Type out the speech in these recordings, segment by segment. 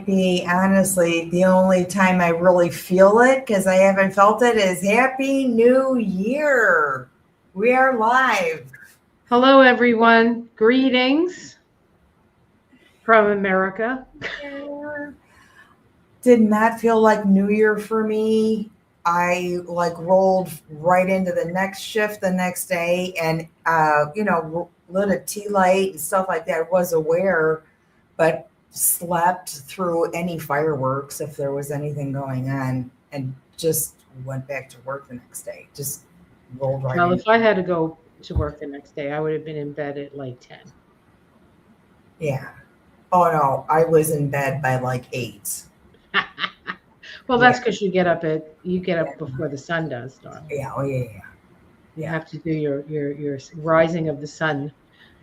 be, honestly, the only time I really feel it, because I haven't felt it, is Happy New Year. We are live. Hello, everyone. Greetings from America. Did not feel like New Year for me. I rolled right into the next shift the next day and, lit a tea light and stuff like that. Was aware, but slept through any fireworks if there was anything going on and just went back to work the next day. Just rolled right Well, in. if I had to go to work the next day, I would have been in bed at like 10. Yeah. Oh no, I was in bed by like 8. Well, Yeah. that's because you get up before the sun does, darling. Yeah. Oh yeah. Yeah. You Yeah. have to do your rising of the sun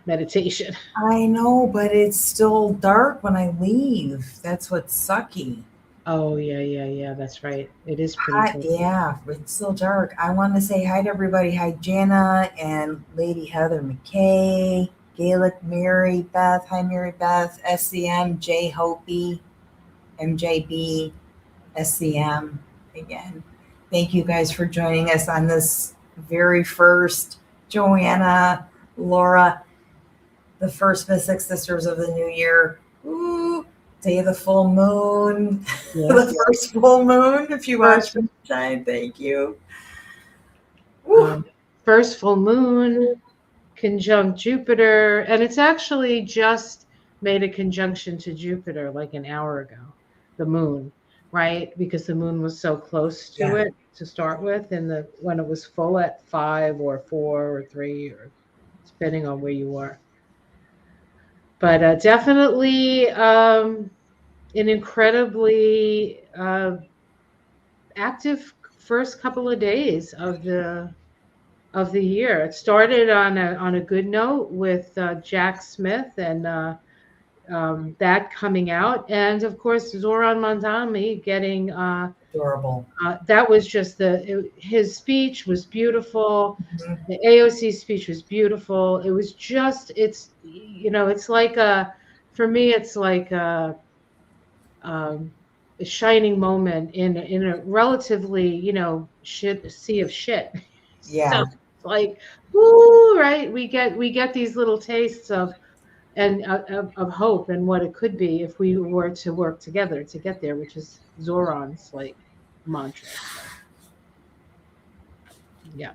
meditation. I know, but it's still dark when I leave. That's what's sucky. Oh, yeah, yeah, yeah. That's right. It is pretty Hi, cold. yeah, it's still dark. I want to say hi to everybody. Hi, Jana and Lady Heather McKay, Gaelic Mary Beth. Hi, Mary Beth. SCM, J Hopi, MJB, SCM again. Thank you guys for joining us on this very first Joanna, Laura, the first Mystic Sisters of the New Year. Ooh, day of the full moon, Yes, the first full moon. If you watch first, Sunshine, thank you. Woo. first full moon conjunct Jupiter, and it's actually just made a conjunction to Jupiter like an hour ago, the moon, right? Because the moon was so close to Yeah. it to start with, and the when it was full at 5 or 4 or 3, or depending on where you are. But definitely an incredibly active first couple of days of the year. It started on a good note with Jack Smith and that coming out, and of course Zoran Mandami getting. Adorable. That was just his speech was beautiful. Mhm. The AOC speech was beautiful. It was just it's like for me it's like um, a shining moment in a relatively shit sea of shit. So Yeah. it's like, woo, right? We get these little tastes of hope and what it could be if we were to work together to get there, which is Zoran's like mantra. So yeah,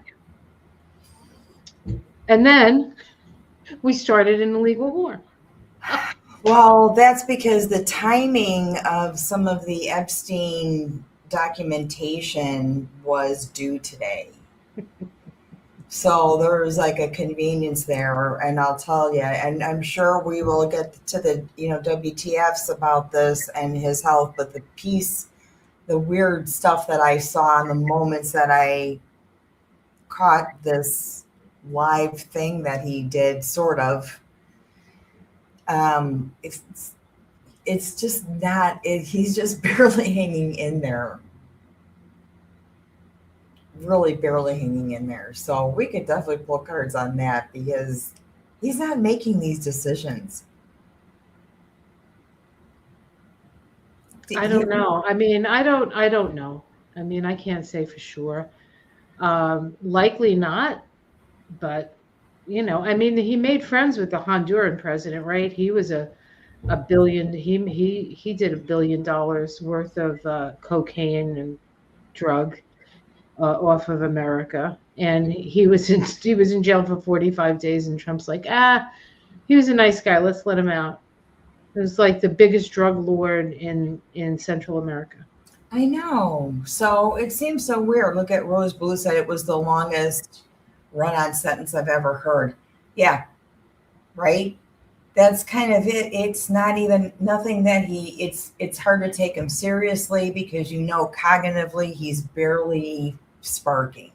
and then we started an illegal war. Well, that's because the timing of some of the Epstein documentation was due today. So there was like a convenience there, and I'll tell you, and I'm sure we will get to the WTFs about this and his health, but the weird stuff that I saw in the moments that I caught this live thing that he did, sort of, um, it's it's just not. He's just barely hanging in there, really barely hanging in there. So we could definitely pull cards on that because he's not making these decisions. I He, don't know. I mean, I don't know. I mean, I can't say for sure. Likely not, but I mean, he made friends with the Honduran president, right? He was a billion. He did $1 billion worth of cocaine and drug off of America, and he was in jail for 45 days. And Trump's like, he was a nice guy. Let's let him out. It was like the biggest drug lord in Central America. I know. So it seems so weird. Look at Rose Blue said it was the longest run on sentence I've ever heard. Yeah, right? That's kind of it. It's not even nothing that it's hard to take him seriously because cognitively he's barely sparking.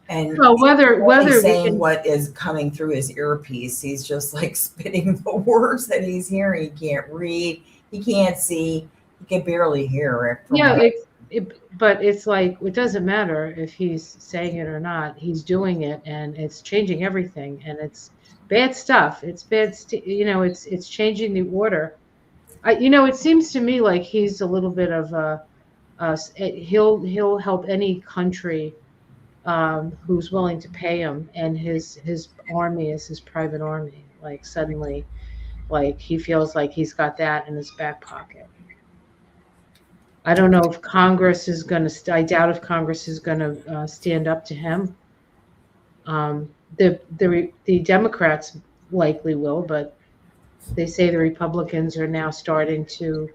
And Well, he's only whether we saying can, what is coming through his earpiece. He's just like spitting the words that he's hearing. He can't read, he can't see, he can barely hear it from yeah, what. but it's like it doesn't matter if he's saying it or not. He's doing it, and it's changing everything, and it's bad stuff. It's bad, it's changing the order It seems to me like he's a little bit of he'll help any country who's willing to pay him, and his army is his private army. Like suddenly, like he feels like he's got that in his back pocket. I don't know if Congress is going to. I doubt if Congress is going to stand up to him. The Democrats likely will, but they say the Republicans are now starting to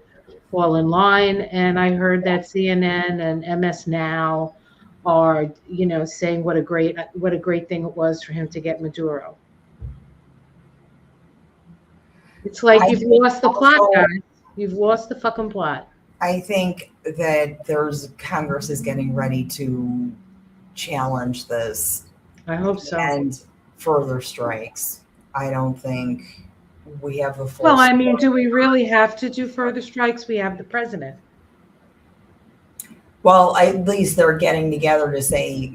fall in line. And I heard that CNN and MS Now are, saying what a great thing it was for him to get Maduro. It's like I you've think lost the plot, also, guys. You've lost the fucking plot. I think that Congress is getting ready to challenge this I hope so. and further strikes. I don't think we have the full Well, I mean, support. do we really have to do further strikes? We have the president. Well, at least they're getting together to say,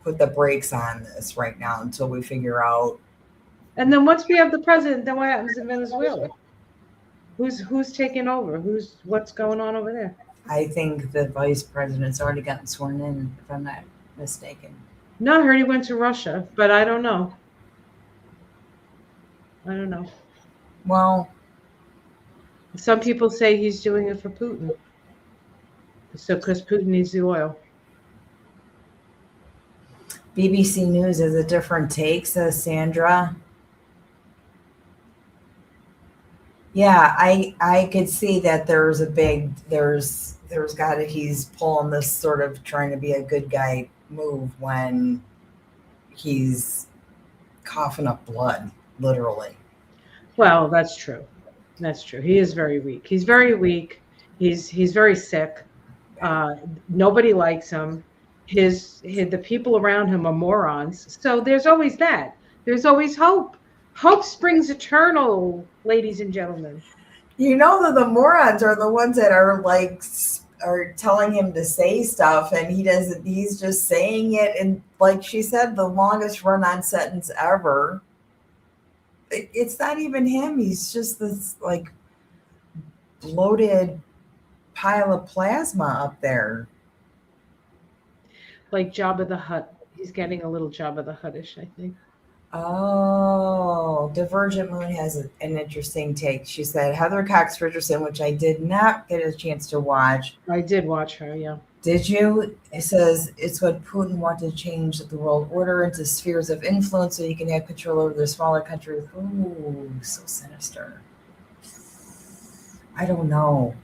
put the brakes on this right now until we figure out. And then once we have the president, then what happens in Venezuela? Who's taking over? What's going on over there? I think the vice president's already gotten sworn in, if I'm not mistaken. No, I heard he went to Russia, but I don't know. I don't know. Well, Some people say he's doing it for Putin. So, because Putin needs the oil. BBC News has a different take, says Sandra. Yeah, I could see that there's got to he's pulling this sort of trying to be a good guy move when he's coughing up blood, literally. Well, that's true. That's true. He is very weak. He's very weak. He's very sick. Nobody likes him. The people around him are morons. So there's always that. There's always hope. Hope springs eternal, ladies and gentlemen. You know that the morons are the ones that are telling him to say stuff, and he doesn't. He's just saying it, and like she said, the longest run-on sentence ever. It's not even him. He's just this like bloated pile of plasma up there. Like Jabba the Hutt. He's getting a little Jabba the Huttish, I think. Oh, Divergent Moon has an interesting take. She said Heather Cox Richardson, which I did not get a chance to watch. I did watch her, yeah. Did you? It says it's what Putin wanted to change the world order into spheres of influence so he can have control over the smaller countries. Ooh, so sinister. I don't know.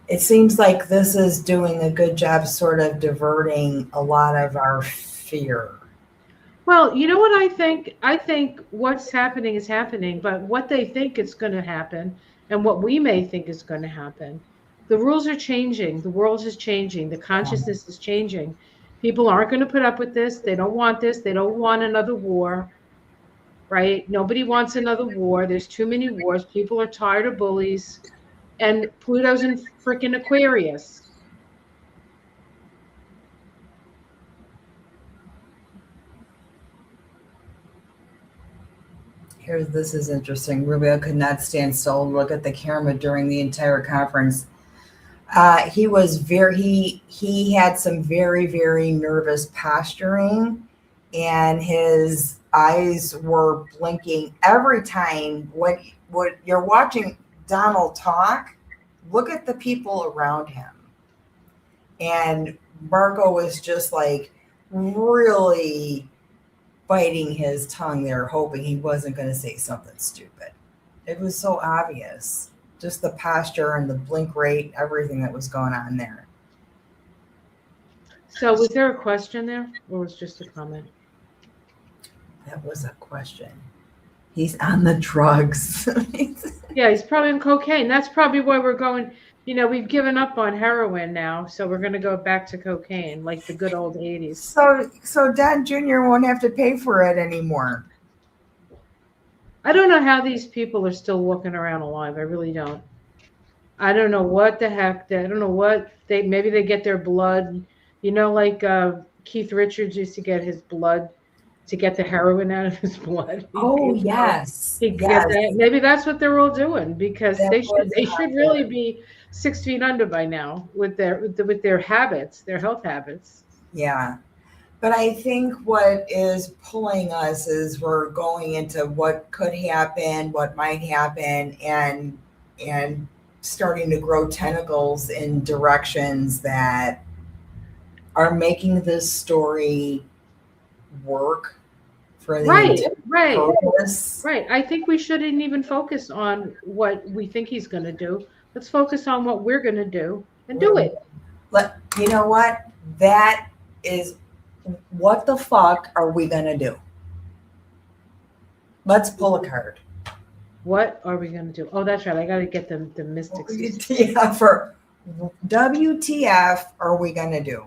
It seems like this is doing a good job sort of diverting a lot of our fear. Well, you know what I think? I think what's happening is happening, but what they think is going to happen and what we may think is going to happen. The rules are changing. The world is changing. The consciousness is changing. People aren't going to put up with this. They don't want this. They don't want another war, right? Nobody wants another war. There's too many wars. People are tired of bullies. And Pluto's in freaking Aquarius. This is interesting. Rubio could not stand still and look at the camera during the entire conference. He had some very, very nervous posturing, and his eyes were blinking every time. When you're watching Donald talk, look at the people around him. And Marco was just like really biting his tongue there, hoping he wasn't going to say something stupid. It was so obvious. Just the posture and the blink rate, everything that was going on there. So was there a question there, or was it just a comment? That was a question. He's on the drugs. Yeah, he's probably on cocaine. That's probably why we're going, we've given up on heroin now, so we're going to go back to cocaine, like the good old 80s. So Don Jr. won't have to pay for it anymore. I don't know how these people are still walking around alive. I really don't. I don't know what the heck. I don't know what maybe they get their blood, like Keith Richards used to get his blood to get the heroin out of his blood. Oh, So yes. he could get Yes. that. Maybe that's what they're all doing because That was they should really be 6 feet under by now with their habits, their health habits. yeah. But I think what is pulling us is we're going into what could happen, what might happen, and starting to grow tentacles in directions that are making this story work for the Right, intended right, purpose. right. I think we shouldn't even focus on what we think he's going to do. Let's focus on what we're going to do and do it. You know what? That is what the fuck are we gonna do? Let's pull a card. What are we going to do? Oh, that's right. I got to get the mystics. Yeah, for WTF are we gonna do?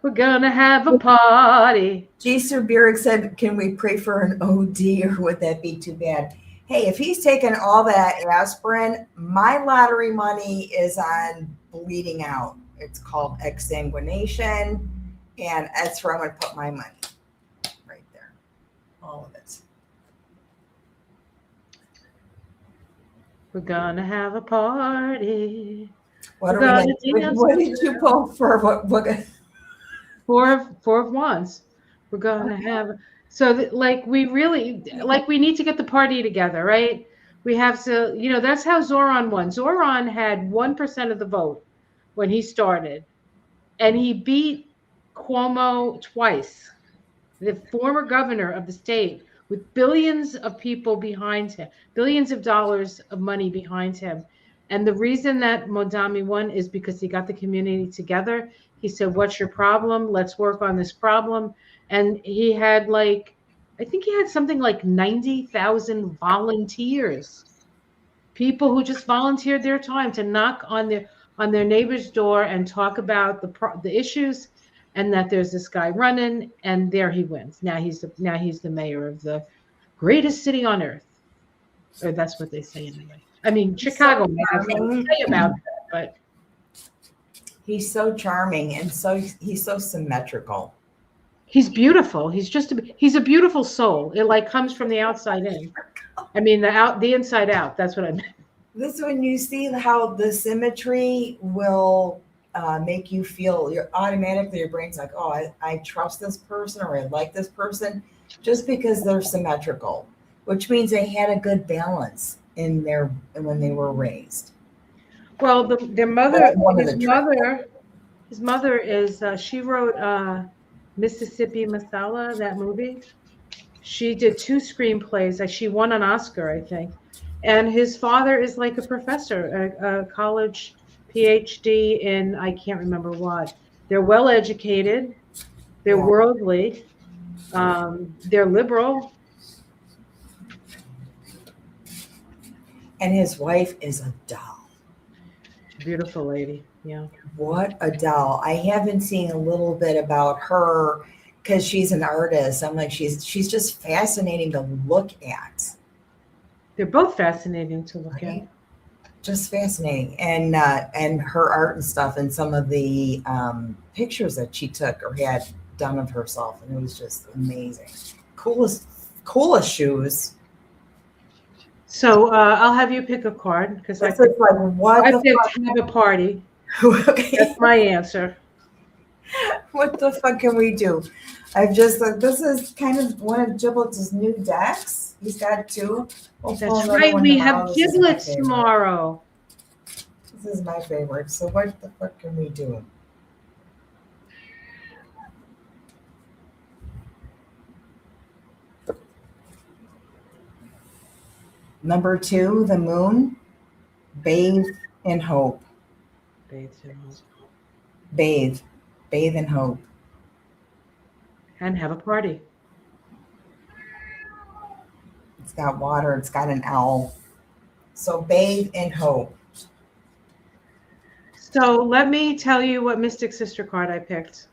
We're going to have a party. G. Sir Burek said, can we pray for an OD or would that be too bad? Hey, if he's taking all that aspirin, my lottery money is on bleeding out. It's called exsanguination, and that's where I'm going to put my money. Right there. All of it. We're going to have a party. What did you pull for? What? Four of wands. We're going to have so we need to get the party together, right? We have to, that's how Zoran won. Zoran had 1% of the vote when he started, and he beat Cuomo twice, the former governor of the state, with billions of people behind him, billions of dollars of money behind him. And the reason that Modami won is because he got the community together. He said, what's your problem? Let's work on this problem. And he had I think he had something like 90,000 volunteers, people who just volunteered their time to knock on their neighbor's door and talk about the issues, and that there's this guy running, and there he wins. Now he's the mayor of the greatest city on earth, or that's what they say anyway. I mean, Chicago might have something to say about that, but he's so charming and he's so symmetrical. He's beautiful. He's a beautiful soul. It comes from the outside in. I mean, the inside out. That's what I meant. This is when you see how the symmetry will make you feel. Automatically your brain's like, oh, I trust this person or I like this person, just because they're symmetrical, which means they had a good balance when they were raised. Well, his mother is. She wrote Mississippi Masala, that movie. She did 2 screenplays. She won an Oscar, I think. And his father is like a professor, a college PhD in, I can't remember what. They're well educated. They're worldly. They're liberal. And his wife is a doll. Beautiful lady. Yeah. What a doll. I have been seeing a little bit about her because she's an artist. I'm like, she's just fascinating to look at. They're both fascinating to look at. Just fascinating. And her art and stuff, and some of the pictures that she took or had done of herself. And it was just amazing. Coolest shoes. So I'll have you pick a card because I picked have a party. Okay. That's my answer. What the fuck can we do? I've just this is kind of one of Giblet's new decks. He's got 2. That's right. We have giblets tomorrow. This is my favorite. So what the fuck can we do? Number 2, the moon. Bathe in hope. Bathe in hope. Bathe in hope. And have a party. It's got water. It's got an owl. So bathe in hope. So let me tell you what Mystic Sister card I picked.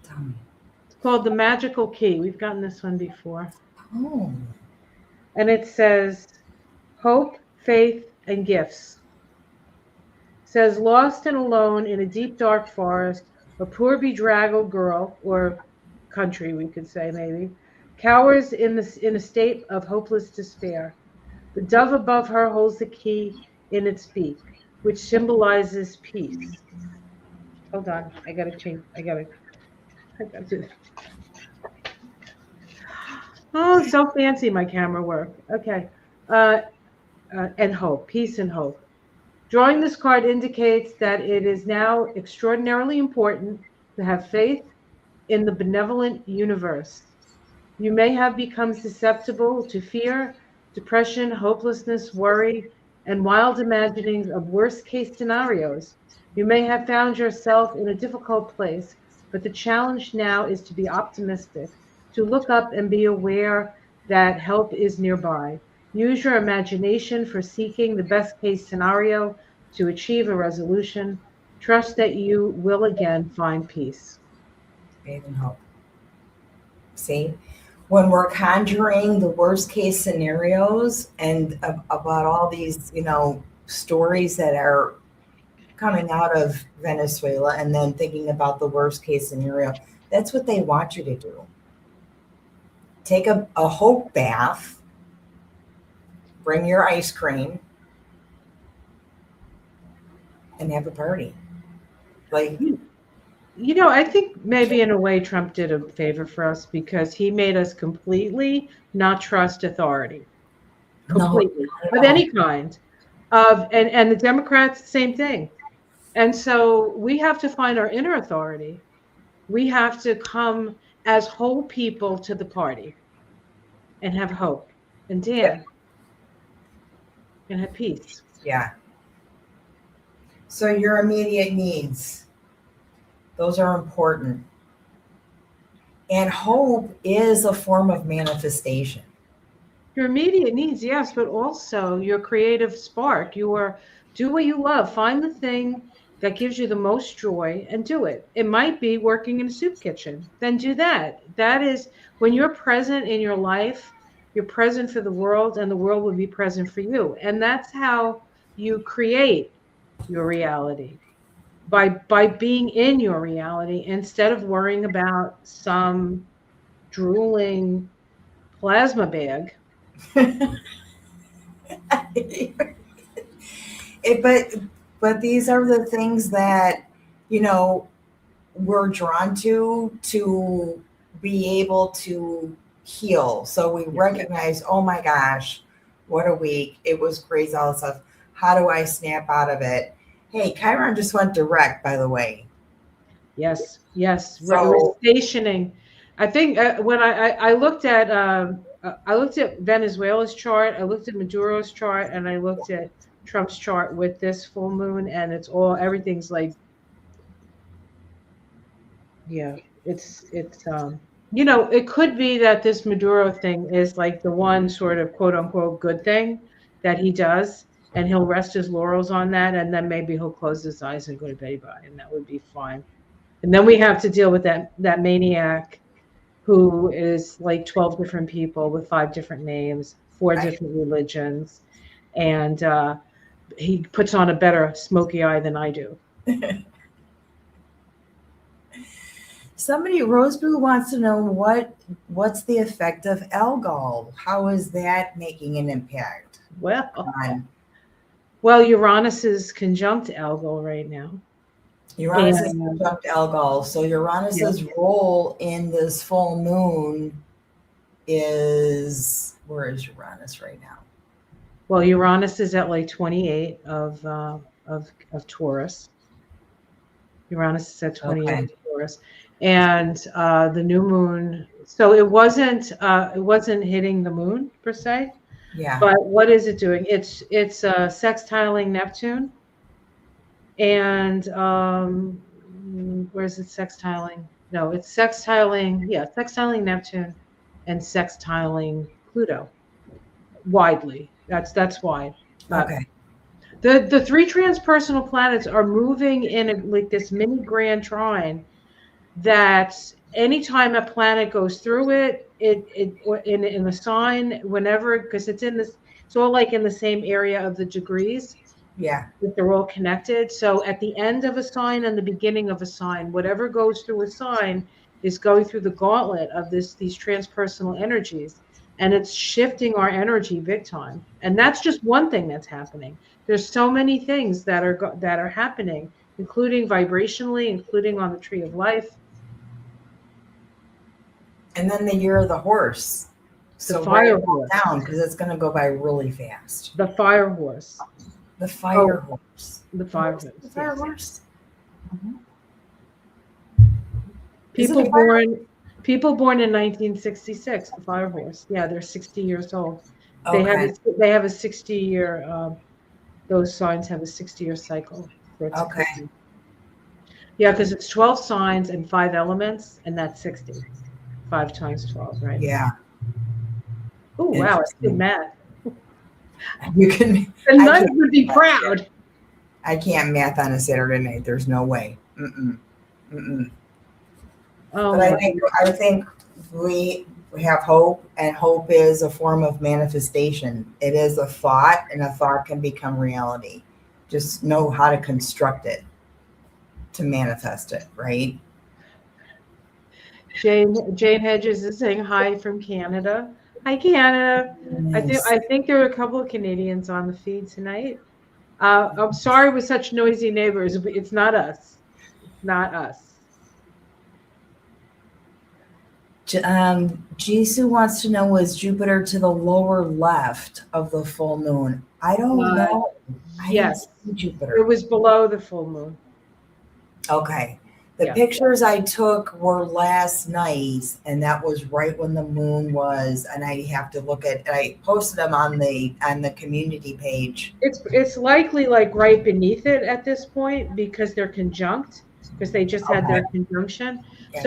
Tell me. It's called the Magical Key. We've gotten this one before. Oh. And it says hope, faith, and gifts. says, lost and alone in a deep, dark forest, a poor, bedraggled girl, or country, we could say maybe, cowers in a state of hopeless despair. The dove above her holds the key in its beak, which symbolizes peace. Hold on, I gotta change. I gotta do. Oh, it's so fancy my camera work. Okay, uh, and hope, peace and hope. Drawing this card indicates that it is now extraordinarily important to have faith in the benevolent universe. You may have become susceptible to fear, depression, hopelessness, worry, and wild imaginings of worst case scenarios. You may have found yourself in a difficult place, but the challenge now is to be optimistic, to look up and be aware that help is nearby. Use your imagination for seeking the best case scenario to achieve a resolution. Trust that you will again find peace. Faith and hope. See, when we're conjuring the worst case scenarios and about all these, stories that are coming out of Venezuela and then thinking about the worst case scenario, that's what they want you to do. Take a hope bath, bring your ice cream, and have a party. Like, I think maybe in a way Trump did a favor for us because he made us completely not trust authority, no, completely, of any kind. And the Democrats, same thing. And so we have to find our inner authority. We have to come as whole people to the party and have hope and dance and have peace. yeah. So your immediate needs, those are important. And hope is a form of manifestation. Your immediate needs, yes, but also your creative spark. Do what you love. Find the thing that gives you the most joy and do it. It might be working in a soup kitchen. Then do that. That is when you're present in your life, you're present for the world and the world will be present for you. And that's how you create your reality. By being in your reality instead of worrying about some drooling plasma bag. But these are the things that we're drawn to be able to heal. So we recognize, oh my gosh, what a week, it was crazy, all this stuff. How do I snap out of it? Hey, Chiron just went direct, by the way. Yes. So, Stationing. I think when I looked at Venezuela's chart, I looked at Maduro's chart, and I looked at Trump's chart with this full moon, and everything's like, yeah, it's it could be that this Maduro thing is like the one sort of quote unquote good thing that he does, and he'll rest his laurels on that, and then maybe he'll close his eyes and go to bed, and that would be fine. And then we have to deal with that maniac who is like 12 different people with 5 different names, 4 different religions, and he puts on a better smoky eye than I do. Somebody, Rosebrew, wants to know what's the effect of alcohol? How is that making an impact? Well, Uranus is conjunct Algol right now. Uranus is conjunct Algol. So Uranus's role in this full moon is, where is Uranus right now? Well, Uranus is at like 28 of Taurus. Uranus is at 28 of Taurus, and the new moon. So it wasn't hitting the moon per se. Yeah. But what is it doing? It's sextiling Neptune. And where's it sextiling? No, it's sextiling Neptune and sextiling Pluto. Widely. That's wide. Okay. The 3 transpersonal planets are moving in like this mini grand trine that anytime a planet goes through it in the sign, whenever, because it's all like in the same area of the degrees. Yeah. that they're all connected. So at the end of a sign and the beginning of a sign, whatever goes through a sign is going through the gauntlet of these transpersonal energies, and it's shifting our energy big time. And that's just one thing that's happening. There's so many things that are happening, including vibrationally, including on the tree of life. And then the year of the horse. The So write fire it all horse. down because it's going to go by really fast. The fire horse. The fire Oh, horse. the fire The horse. fire Yes. horse. Mhm. Is it People a fire? born people born in 1966, the fire horse. Yeah, they're 60 years old. Okay. They have a 60-year those signs have a 60-year cycle for it to Okay. kick in. Yeah, because it's 12 signs and 5 elements, and that's 60. 5 times 12, right? Yeah. Oh, wow, I did Interesting. math. You can. The I nuns can't. would be proud. I can't math on a Saturday night. There's no way. Mm-mm. Mm-mm. Oh But my. I think we have hope, and hope is a form of manifestation. It is a thought, and a thought can become reality. Just know how to construct it to manifest it, right? Jane Hedges is saying hi from Canada. Hi, Canada. Nice. I think there are a couple of Canadians on the feed tonight. I'm sorry with such noisy neighbors. It's not us. It's not us. Jisoo wants to know, was Jupiter to the lower left of the full moon? I don't Uh, know. I didn't yes, see it Jupiter. was below the full moon. Okay. The Yeah. pictures I took were last night, and that was right when the moon was. And I have to look at. I posted them on the community page. It's likely like right beneath it at this point because they're conjunct, because they just had Okay. their conjunction. Yeah.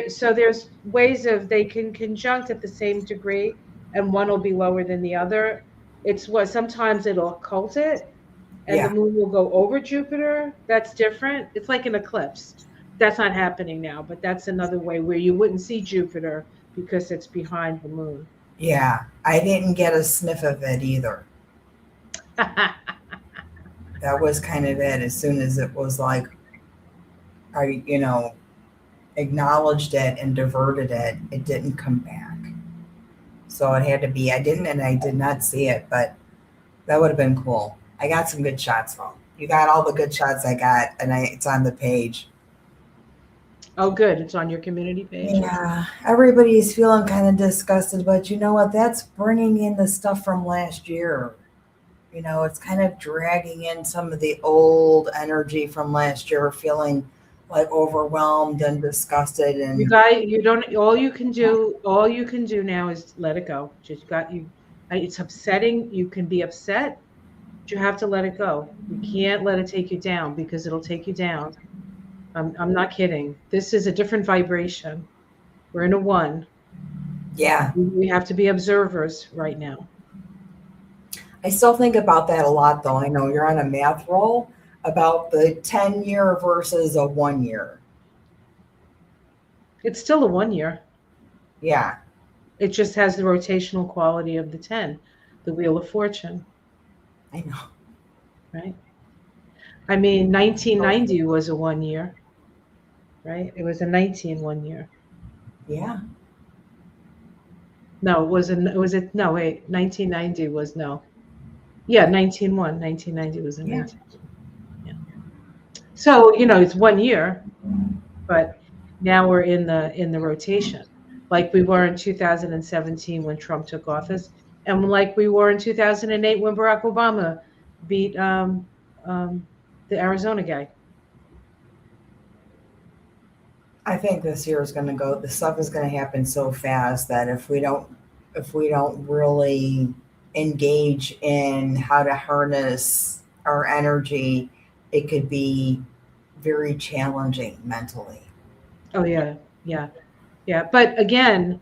So there's ways of they can conjunct at the same degree, and one will be lower than the other. It's what sometimes it'll occult it, and the Yeah. moon will go over Jupiter. That's different. It's like an eclipse. That's not happening now, but that's another way where you wouldn't see Jupiter because it's behind the moon. Yeah. I didn't get a sniff of it either. That was kind of it. As soon as it was like, I acknowledged it and diverted it, it didn't come back. So it had to be. I didn't, and I did not see it, but that would have been cool. I got some good shots though. You got all the good shots I got, and it's on the page. Oh, good. It's on your community page. Yeah, everybody's feeling kind of disgusted, but you know what? That's bringing in the stuff from last year. It's kind of dragging in some of the old energy from last year, feeling like overwhelmed and disgusted. You And guys, you don't. All you can do now is let it go. Just got you. It's upsetting. You can be upset, but you have to let it go. You can't let it take you down because it'll take you down. I'm not kidding. This is a different vibration. We're in a one. yeah, We have to be observers right now. I still think about that a lot, though. I know you're on a math roll about the 10-year versus a 1 year. It's still a 1 year. Yeah. It just has the rotational quality of the 10, the Wheel of Fortune, I know. right? I mean, 1990 was a 1 year, right? It was a 19 1 year. Yeah. No, no, wait, 1990 was no. Yeah, 19-1, 1990 was a 19. Yeah. So, it's 1 year, but now we're in the rotation. Like we were in 2017 when Trump took office, and like we were in 2008 when Barack Obama beat the Arizona guy. I think this year is going to go. The stuff is going to happen so fast that if we don't really engage in how to harness our energy, it could be very challenging mentally. Oh yeah, yeah, yeah. But again,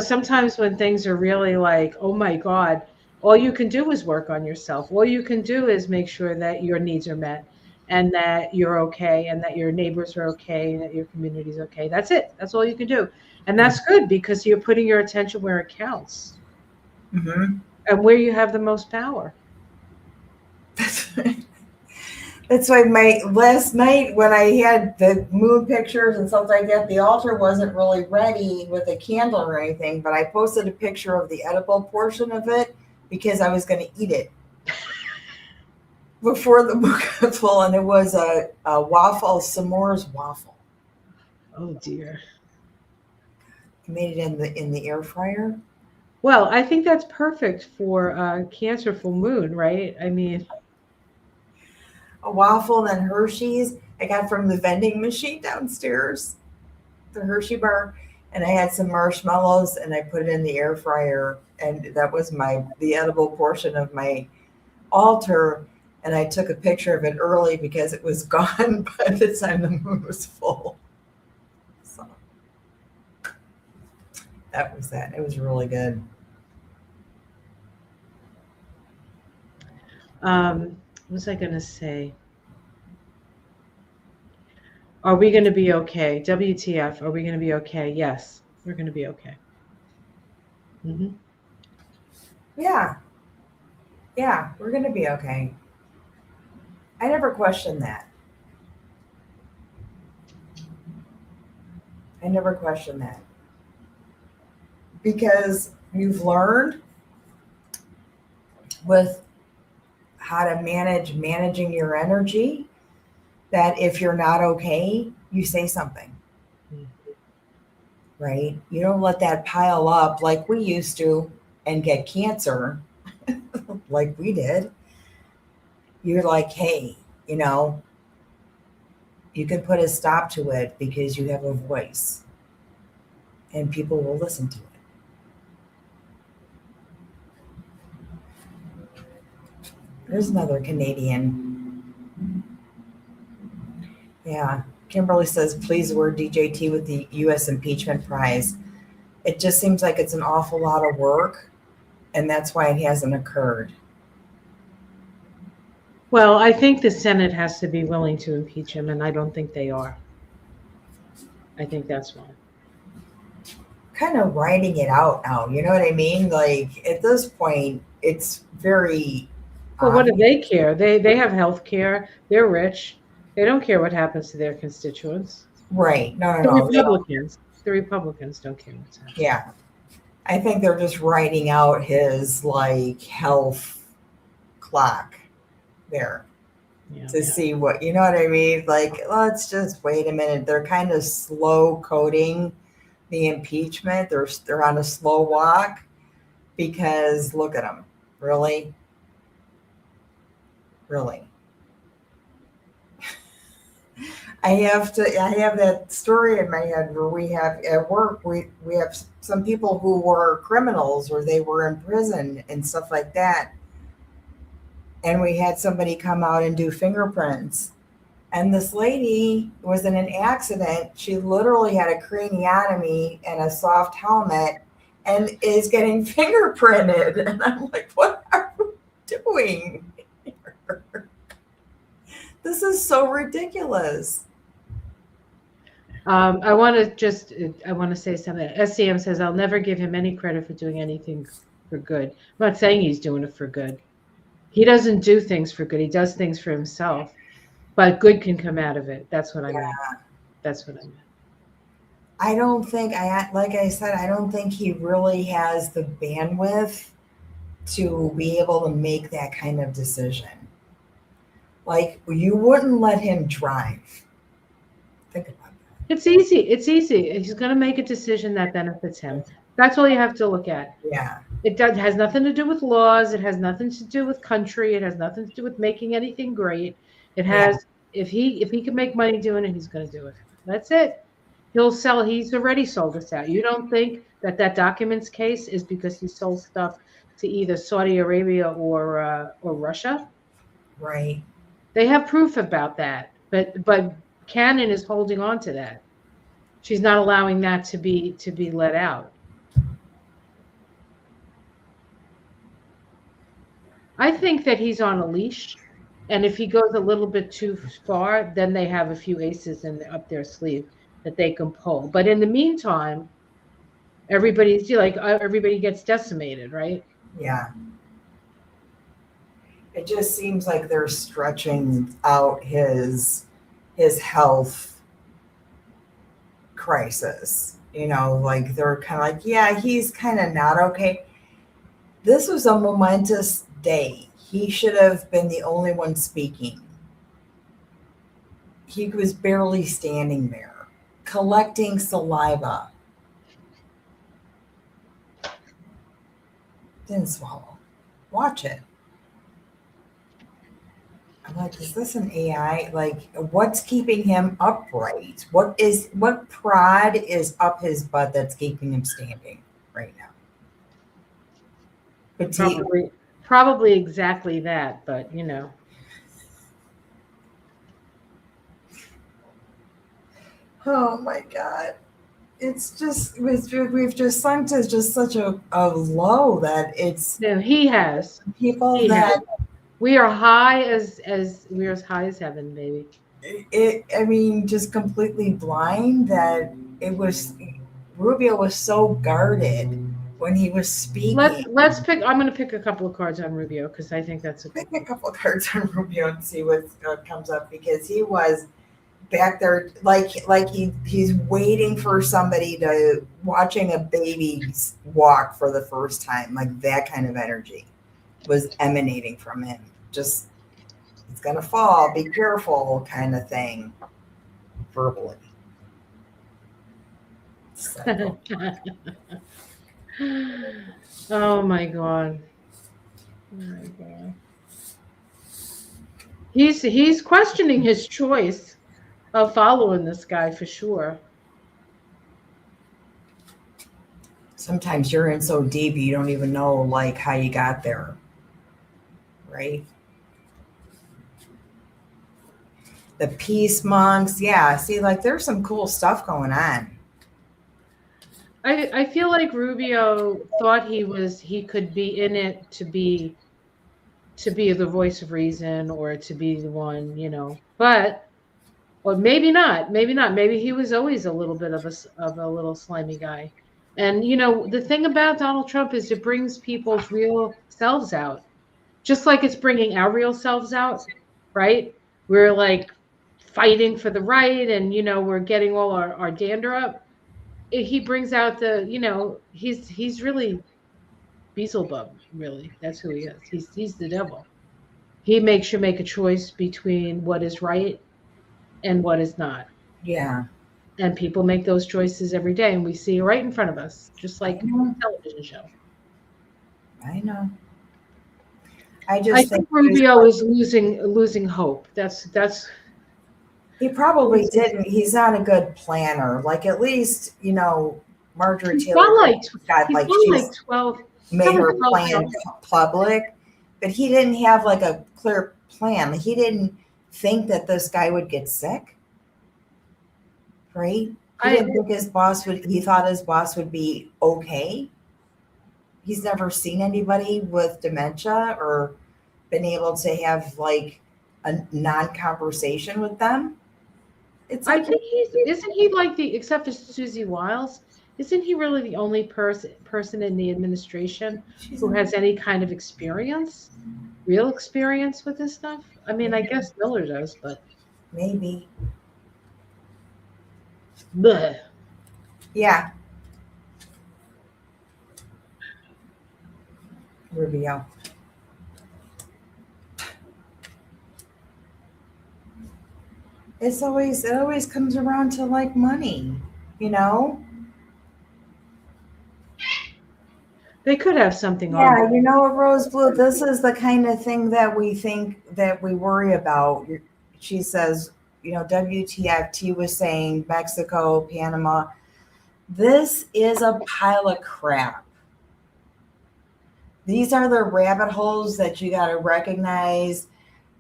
sometimes when things are really like, oh my God, all you can do is work on yourself. All you can do is make sure that your needs are met and that you're okay and that your neighbors are okay and that your community's okay. That's it. That's all you can do. And that's good because you're putting your attention where it counts Mm-hmm. and where you have the most power. That's why my last night when I had the moon pictures and stuff like that, the altar wasn't really ready with a candle or anything, but I posted a picture of the edible portion of it because I was going to eat it before the moon got full, and it was a waffle, s'mores waffle. Oh dear. I made it in the air fryer. Well, I think that's perfect for Cancer full moon, right? I mean, A waffle, then Hershey's. I got from the vending machine downstairs, the Hershey bar, and I had some marshmallows and I put it in the air fryer, and that was the edible portion of my altar. And I took a picture of it early because it was gone by the time the moon was full. So that was that. It was really good. what was I going to say? Are we going to be okay? WTF? Are we going to be okay? Yes, we're going to be okay. Mm-hmm. Yeah. Yeah, we're going to be okay. I never questioned that. I never questioned that. Because you've learned with how to managing your energy that if you're not okay, you say something. Right? You don't let that pile up like we used to and get cancer like we did. You're like, hey, you can put a stop to it because you have a voice and people will listen to it. There's another Canadian. Yeah. Kimberly says, please award DJT with the U.S. impeachment prize. It just seems like it's an awful lot of work, and that's why it hasn't occurred. Well, I think the Senate has to be willing to impeach him, and I don't think they are. I think that's why. Kind of writing it out now, you know what I mean? Like at this point, it's very. Well, what do they care? They have health care. They're rich. They don't care what happens to their constituents. Right? No, The no, no. Republicans don't care what's happening. Yeah, I think they're just writing out his like health clock there to see what you know what I mean. Like, let's just wait a minute. They're kind of slow coding the impeachment. They're on a slow walk because look at them. Really. I have that story in my head where we have at work, we have some people who were criminals or they were in prison and stuff like that. And we had somebody come out and do fingerprints. And this lady was in an accident. She literally had a craniotomy and a soft helmet and is getting fingerprinted. And I'm like, what are you doing? This is so ridiculous. I want to say something. SCM says, I'll never give him any credit for doing anything for good. I'm not saying he's doing it for good. He doesn't do things for good. He does things for himself, but good can come out of it. That's what I meant. That's what I meant. I don't think like I said, I don't think he really has the bandwidth to be able to make that kind of decision. Like, you wouldn't let him drive. Think about that. It's easy. He's going to make a decision that benefits him. That's all you have to look at. Yeah. It has nothing to do with laws. It has nothing to do with country. It has nothing to do with making anything great. It has, if he can make money doing it, he's going to do it. That's it. He's already sold us out. You don't think that documents case is because he sold stuff to either Saudi Arabia or Russia? Right. They have proof about that, but Cannon is holding on to that. She's not allowing that to be let out. I think that he's on a leash, and if he goes a little bit too far, then they have a few aces up their sleeve that they can pull. But in the meantime, everybody gets decimated, right? Yeah. It just seems like they're stretching out his health crisis. Like they're kind of like, yeah, he's kind of not okay. This was a momentous day. He should have been the only one speaking. He was barely standing there, collecting saliva. Didn't swallow. Watch it. I'm like, is this an AI? Like, what's keeping him upright? What prod is up his butt that's keeping him standing right now? Petite. Probably exactly that, but Oh my God. We've just sunk to just such a low that it's no, he has. people He that has. We are high as we are as high as heaven, baby. I mean, just completely blind that it was Rubio was so guarded when he was speaking. Let's pick. I'm going to pick a couple of cards on Rubio because I think that's a good. Pick a couple of cards on Rubio and see what comes up because he was back there like he's waiting for somebody to watching a baby walk for the first time, like that kind of energy was emanating from him. Just it's gonna fall, be careful kind of thing verbally. Oh my God. Oh my God. He's questioning his choice of following this guy for sure. Sometimes you're in so deep you don't even know like how you got there. Right? The peace monks, yeah. See, like there's some cool stuff going on. I feel like Rubio thought he could be in it to be the voice of reason or to be the one, but or maybe not, maybe he was always a little bit of a little slimy guy. And the thing about Donald Trump is it brings people's real selves out, just like it's bringing our real selves out, right? We're like fighting for the right, and we're getting all our dander up. He brings out he's really Beelzebub, really. That's who he is. He's the devil. He makes you make a choice between what is right and what is not. Yeah. And people make those choices every day, and we see it right in front of us, just like a television show. I know. I think Rubio is losing hope. That's he probably didn't. He's not a good planner. Like at least, Marjorie Taylor got like she's 12 made her plan public, but he didn't have like a clear plan. He didn't think that this guy would get sick. Right? He didn't think he thought his boss would be okay. He's never seen anybody with dementia or been able to have like a non-conversation with them. I think isn't he like except for Susie Wiles, isn't he really the only person in the administration who has any kind of real experience with this stuff? I mean, I guess Miller does, but maybe. Bleh. Yeah. Rubio. It always comes around to like money, They could have something on. Yeah, Rose Blue, this is the kind of thing that we think that we worry about. She says, WTF was saying Mexico, Panama. This is a pile of crap. These are the rabbit holes that you got to recognize.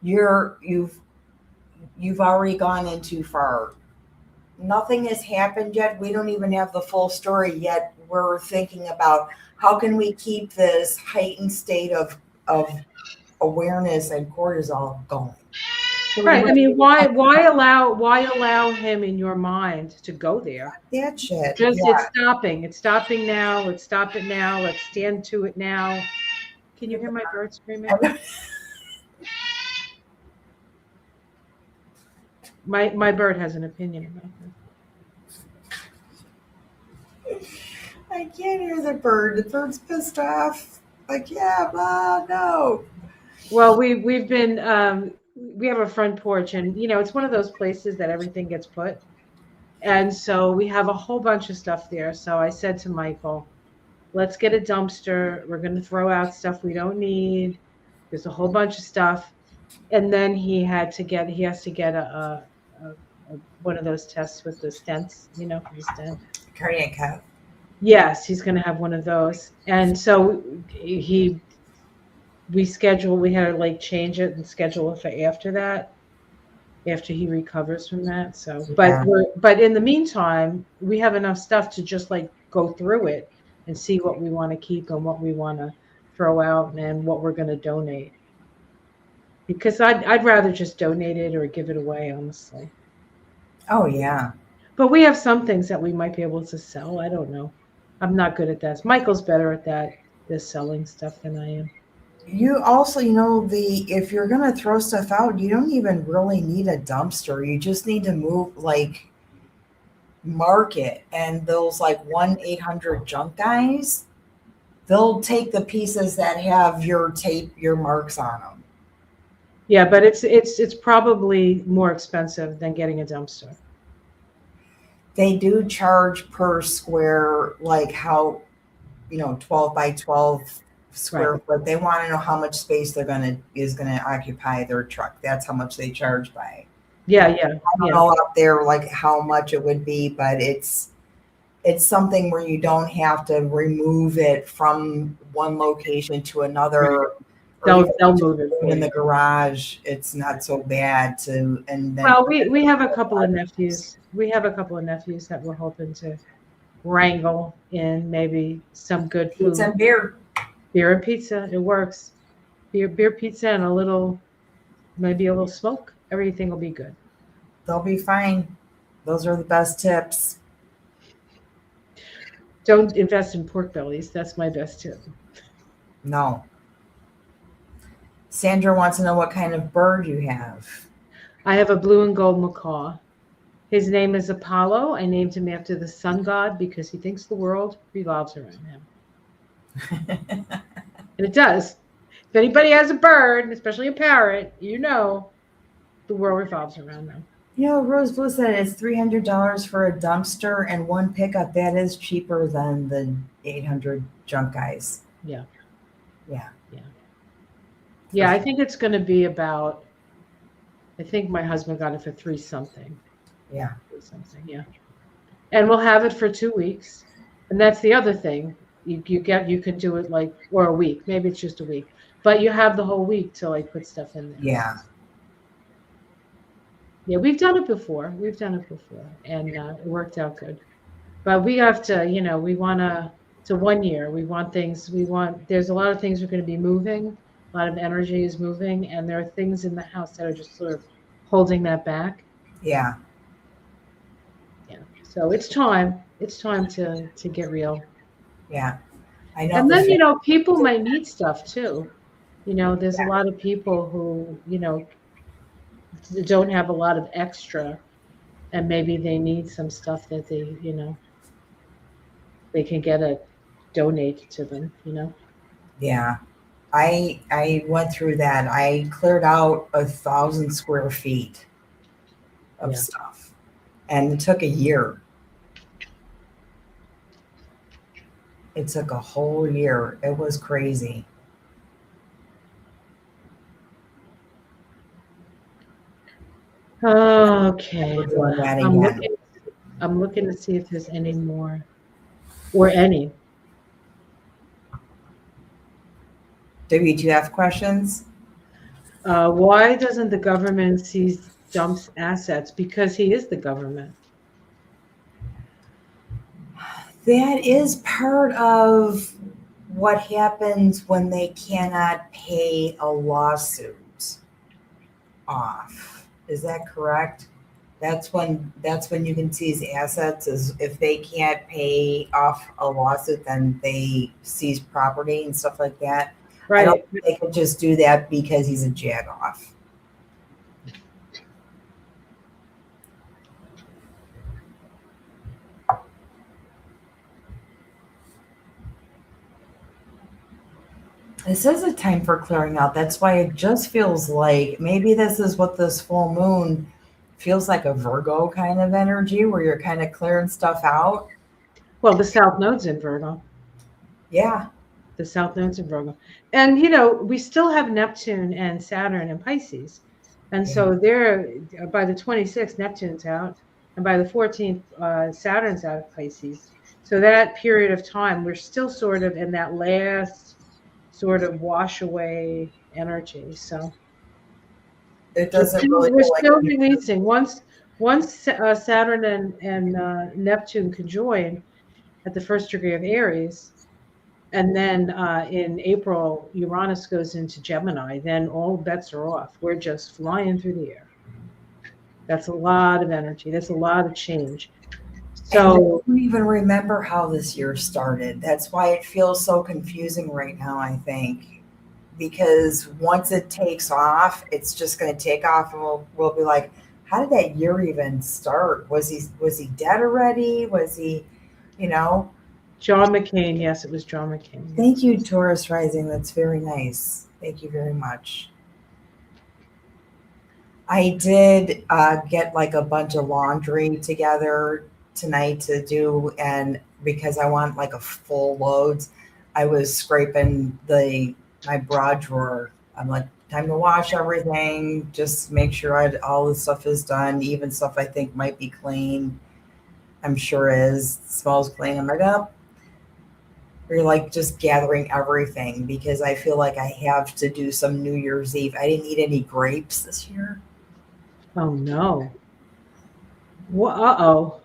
You've already gone in too far. Nothing has happened yet. We don't even have the full story yet. We're thinking about how can we keep this heightened state of awareness and cortisol going. Right. I mean, why allow him in your mind to go there? That shit. Just it's stopping. It's stopping now. Let's stop it now. Let's stand to it now. Can you hear my bird screaming? My bird has an opinion about that. I can't hear the bird. The bird's pissed off. Like, yeah, blah, no. Well, we've been we have a front porch, and it's one of those places that everything gets put, and so we have a whole bunch of stuff there. So I said to Michael, let's get a dumpster. We're going to throw out stuff we don't need. There's a whole bunch of stuff. And then he has to get one of those tests with the stents, for the stent. Cardiac cath. Yes, he's going to have one of those. And so we had to like change it and schedule it for after that, after he recovers from that. So, Yeah. but in the meantime, we have enough stuff to just like go through it and see what we want to keep and what we want to throw out and what we're going to donate. Because I'd rather just donate it or give it away, honestly. Oh, yeah. But we have some things that we might be able to sell. I don't know. I'm not good at that. Michael's better at that, this selling stuff, than I am. You also, if you're gonna throw stuff out, you don't even really need a dumpster. You just need to mark it, and those like 1-800 junk guys, they'll take the pieces that have your marks on them. Yeah, but it's probably more expensive than getting a dumpster. They do charge per square, like how 12 by 12 square foot. They want to know how much space is gonna occupy their truck. That's how much they charge by. Yeah. I don't know out there like how much it would be, but it's something where you don't have to remove it from one location to another. They'll move it in the garage. It's not so bad to. And then, well, we have a couple of nephews. We have a couple of nephews that we're hoping to wrangle in maybe some good food. Pizza and beer. Beer and pizza. It works. Beer, pizza, and maybe a little smoke. Everything will be good. They'll be fine. Those are the best tips. Don't invest in pork bellies. That's my best tip. No. Sandra wants to know what kind of bird you have. I have a blue and gold macaw. His name is Apollo. I named him after the sun god because he thinks the world revolves around him. And it does. If anybody has a bird, especially a parrot, the world revolves around them. Rose Blue said it's $300 for a dumpster and one pickup. That is cheaper than the 800 junk guys. Yeah. Yeah. Yeah, I think it's going to be about, I think my husband got it for $3 something. Yeah. $3 something, yeah. And we'll have it for 2 weeks. And that's the other thing. You can do it or a week. Maybe it's just a week. But you have the whole week to put stuff in there. Yeah. Yeah, we've done it before. And it worked out good. But we have to, we want to 1 year. There's a lot of things we're going to be moving. A lot of energy is moving, and there are things in the house that are just sort of holding that back. Yeah. Yeah. So it's time. It's time to get real. Yeah. I know. And then, people might need stuff too. There's a lot of people who, don't have a lot of extra, and maybe they need some stuff that they can donate to them, Yeah. I went through that. I cleared out 1,000 square feet of stuff, and it took a year. It took a whole year. It was crazy. Okay. I'm looking to see if there's any more or any. Debbie, do you have questions? Why doesn't the government seize Trump's assets? Because he is the government. That is part of what happens when they cannot pay a lawsuit off. Is that correct? That's when you can seize assets, is if they can't pay off a lawsuit, then they seize property and stuff like that. Right. I don't think they could just do that because he's a jagoff. This is a time for clearing out. That's why it just feels like maybe this is what this full moon feels like, a Virgo kind of energy where you're kind of clearing stuff out. Well, the South Node's in Virgo. Yeah. The South Node's in Virgo. And, we still have Neptune and Saturn and Pisces. And Yeah. so they're, by the 26th, Neptune's out. And by the 14th, Saturn's out of Pisces. So that period of time, we're still sort of in that last sort of wash away energy. So It we're doesn't still, really we're feel like still a new year. releasing. Once Saturn and Neptune conjoin at the first degree of Aries, and then in April, Uranus goes into Gemini, then all bets are off. We're just flying through the air. That's a lot of energy. That's a lot of change. And I So, don't even remember how this year started. That's why it feels so confusing right now, I think. Because once it takes off, it's just going to take off, and we'll be like, how did that year even start? Was he dead already? Was he, you know? John McCain, yes, it was John McCain. Thank you, Taurus Rising. That's very nice. Thank you very much. I did get like a bunch of laundry together tonight to do, and because I want like a full loads, I was scraping the my bra drawer. I'm like, time to wash everything. Just make sure all the stuff is done, even stuff I think might be clean. I'm sure is smells clean. I'm like, oh, we're like just gathering everything because I feel like I have to do some New Year's Eve. I didn't eat any grapes this year. Oh, no. Uh-oh.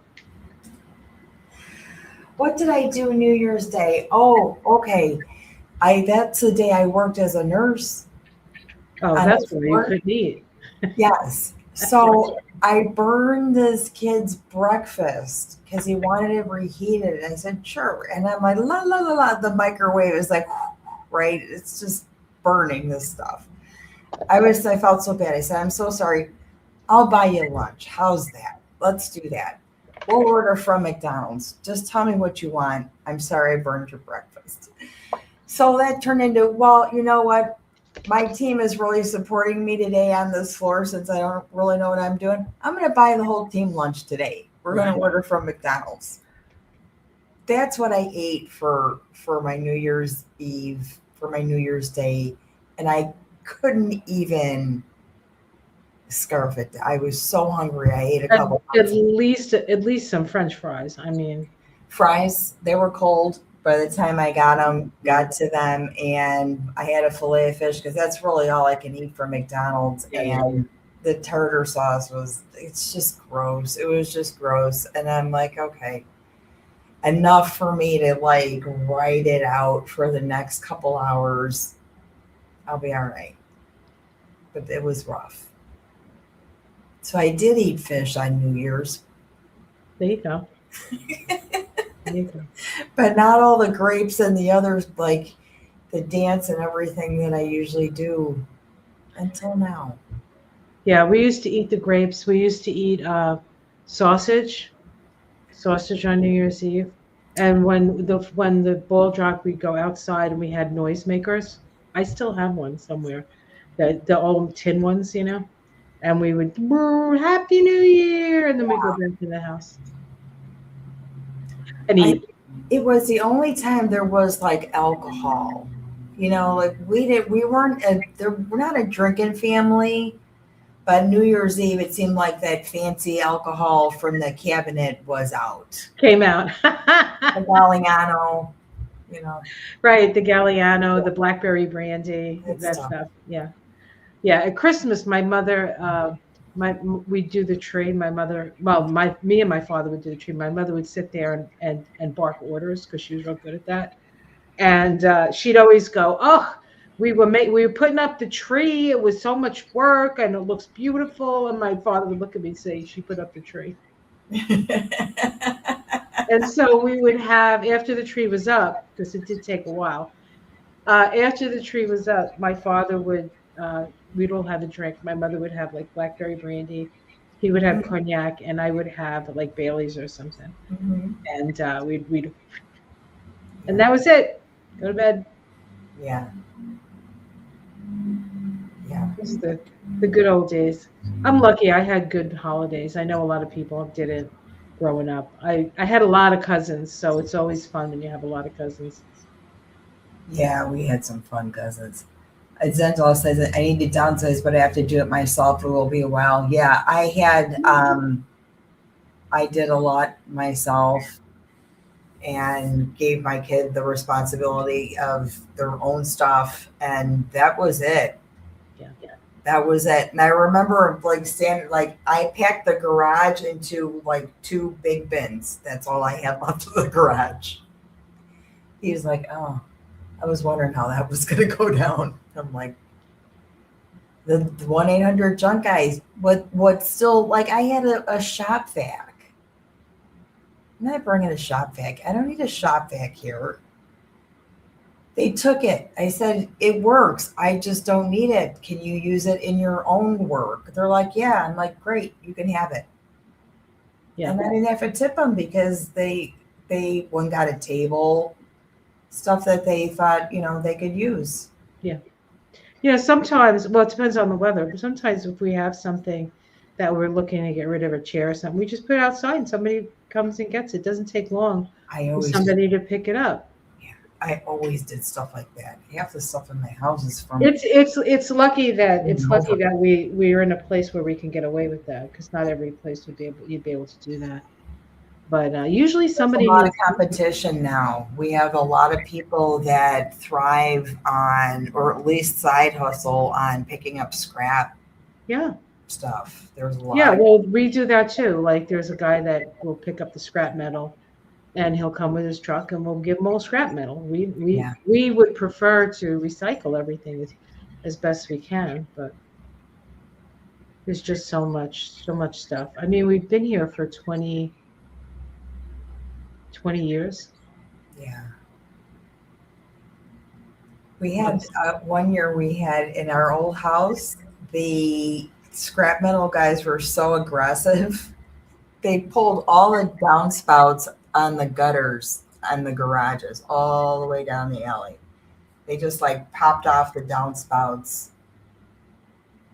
What did I do New Year's Day? Oh, okay. I That's the day I worked as a nurse Oh, on that's a why you floor. couldn't eat. Yes. So I burned this kid's breakfast because he wanted it reheated. And I said, sure. And I'm like, la la la la. The microwave is like, right? It's just burning this stuff. I felt so bad. I said, I'm so sorry. I'll buy you lunch. How's that? Let's do that. We'll order from McDonald's. Just tell me what you want. I'm sorry I burned your breakfast. So that turned into, well, you know what? My team is really supporting me today on this floor since I don't really know what I'm doing. I'm going to buy the whole team lunch today. We're going to order from McDonald's. That's what I ate for my New Year's Eve, for my New Year's Day, and I couldn't even scarf it. I was so hungry. I ate a At, couple at least some French fries. I mean, fries. They were cold by the time I got to them, and I had a fillet of fish because that's really all I can eat from McDonald's. yeah, yeah. And the tartar sauce it's just gross. It was just gross. And I'm like, okay, enough for me to like write it out for the next couple hours. I'll be all right. But it was rough. So I did eat fish on New Year's, There you go. There you go. but not all the grapes and the others, like the dance and everything that I usually do until now. Yeah, we used to eat the grapes. We used to eat sausage, sausage on New Year's Eve. And when the ball dropped, we'd go outside and we had noisemakers. I still have one somewhere, the old tin ones. And we would "Brr, Happy New Year," and then we go back to the house and I eat. It was the only time there was like alcohol. Like we're not a drinking family, but New Year's Eve it seemed like that fancy alcohol from the cabinet was out. Came out. The Galliano, you know, Right, the Galliano, the blackberry brandy, that that stuff. stuff. Yeah. Yeah, at Christmas, my mother, we do the tree. My mother, well, me and my father would do the tree. My mother would sit there and bark orders because she was real good at that. And she'd always go, "Oh, we were putting up the tree. It was so much work, and it looks beautiful." And my father would look at me and say, "She put up the tree." And so we would have after the tree was up because it did take a while. After the tree was up, my father would, we'd all have a drink. My mother would have like blackberry brandy. He would have cognac, and I would have like Bailey's or something. Mhm. And and that was it. Go to bed. Yeah. Yeah. It's the good old days. I'm lucky I had good holidays. I know a lot of people didn't growing up. I had a lot of cousins, so it's always fun when you have a lot of cousins. Yeah, we had some fun cousins. Zental says that I need to downsize, but I have to do it myself. It will be a while. Yeah, I did a lot myself and gave my kid the responsibility of their own stuff, and that was it. Yeah. That was it. And I remember like standing, like I packed the garage into like two big bins. That's all I had left of the garage. He was like, "Oh, I was wondering how that was going to go down." I'm like, the 1-800 junk guys. What still, like, I had a shop vac. I'm not bringing a shop vac. I don't need a shop vac here. They took it. I said, it works. I just don't need it. Can you use it in your own work? They're like, yeah. I'm like, great, you can have it. Yeah. And I didn't have to tip them because they one got a table, stuff that they thought, they could use. Yeah. Yeah, sometimes, well, it depends on the weather, but sometimes if we have something that we're looking to get rid of, a chair or something, we just put it outside and somebody comes and gets it. It doesn't take long I for always somebody to pick it up. Yeah, I always did stuff like that. Half the stuff in my house is from It's lucky that over. we're in a place where we can get away with that, because not every place would be able you'd be able to do that. But usually There's a somebody lot of who's competition now. We have a lot of people that thrive on, or at least side hustle on picking up scrap yeah. stuff. There's a Yeah, lot. well, we do that too. Like there's a guy that will pick up the scrap metal and he'll come with his truck and we'll give him all scrap metal. Yeah. We would prefer to recycle everything as best we can, but there's just so much stuff. I mean, we've been here for 20 years. Yeah. We had one year we had in our old house, the scrap metal guys were so aggressive. They pulled all the downspouts on the gutters on the garages all the way down the alley. They just like popped off the downspouts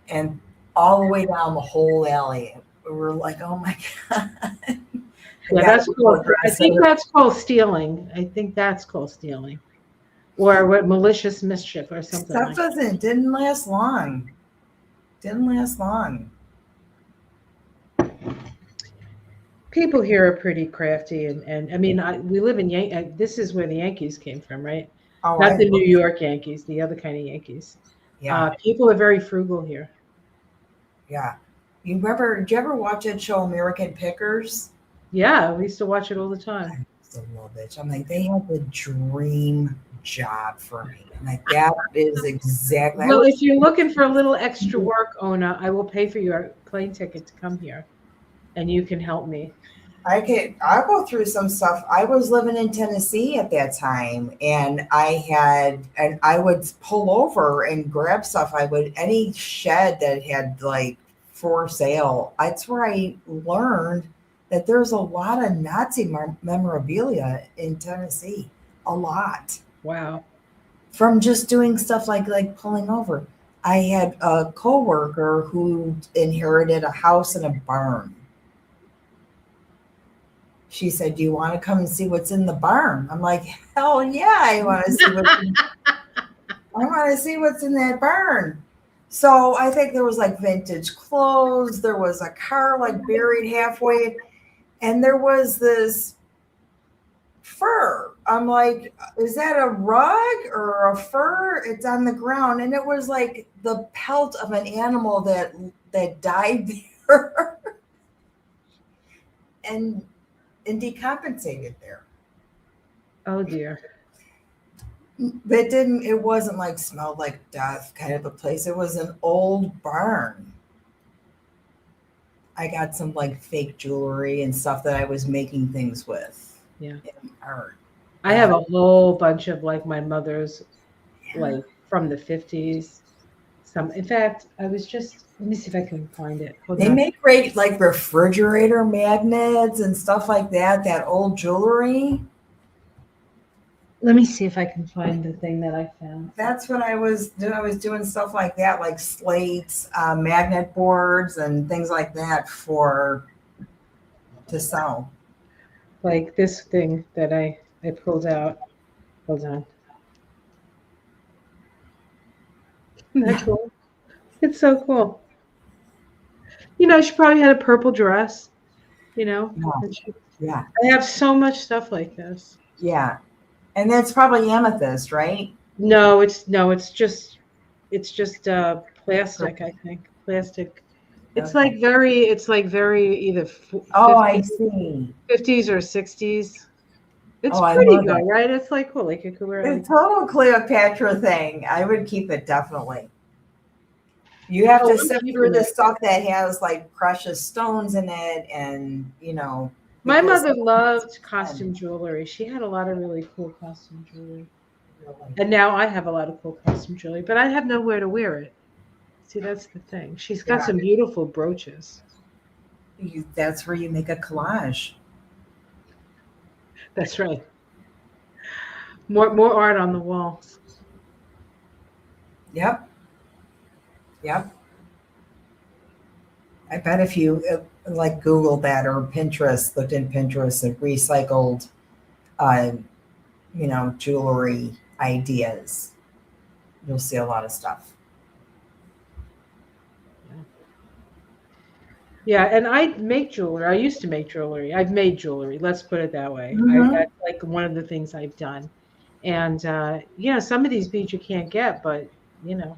and all the way down the whole alley. We were like, oh my God. They Yeah, got that's real called. I think aggressive. that's called stealing. I think that's called stealing, or what, malicious mischief, or something Stuff like. didn't last long. Didn't last long. People here are pretty crafty, and I mean, we live in this is where the Yankees came from, right? Oh, Not I the New love, York Yankees, the other kind of Yankees. yeah, People are very frugal here. yeah. Did you ever watch that show American Pickers? Yeah, we used to watch it all the time. I still love it. I'm like, they have the dream job for me. I'm like, that is exactly, I Well, wish if you're looking for a little extra work, Ona, I will pay for your plane ticket to come here, and you can help me. I'll go through some stuff. I was living in Tennessee at that time and I would pull over and grab stuff. Any shed that had like for sale. That's where I learned that there's a lot of Nazi memorabilia in Tennessee. A lot. Wow. From just doing stuff like pulling over. I had a coworker who inherited a house and a barn. She said, "Do you want to come and see what's in the barn?" I'm like, "Hell yeah, I want to see what's in that barn." So I think there was like vintage clothes. There was a car like buried halfway, and there was this fur. I'm like, "Is that a rug or a fur?" It's on the ground, and it was like the pelt of an animal that died there and decompensated there. Oh dear. But it wasn't like smelled like death kind of a place. It was an old barn. I got some like fake jewelry and stuff that I was making things with Yeah. in art. I have a whole bunch of like my mother's, Yeah. like from the 50s. In fact, I was just, let me see if I can find it. Hold They on. make great like refrigerator magnets and stuff like that, that old jewelry. Let me see if I can find the thing that I found. That's what I was doing. I was doing stuff like that, like slates, magnet boards, and things like that to sell. Like this thing that I pulled out. Hold on. Isn't that cool? It's so cool. She probably had a purple dress, Yeah, and yeah, I have so much stuff like this. yeah. And that's probably amethyst, right? No, it's just plastic, I think. Plastic. Okay. It's like very either Oh, I see. 50s or 60s. It's Oh, I pretty love though, it. right? It's like cool. Like you could wear The like total Cleopatra thing. I would keep it definitely. You have oh, to I'm sift through keeping the it. stuff that has like precious stones in it, and My because mother loved costume jewelry. She had a lot of really cool costume jewelry. really, And now I have a lot of cool costume jewelry, but I have nowhere to wear it. See, that's the thing. She's got yeah, some beautiful brooches. that's where you make a collage. That's right. More art on the walls. Yep, yep. I bet if you like Google that or Pinterest, looked in Pinterest and recycled, uh, jewelry ideas, you'll see a lot of stuff. Yeah, and I make jewelry. I used to make jewelry. I've made jewelry. Let's put it that way. Hmm. That's like one of the things I've done. And some of these beads you can't get, but you know,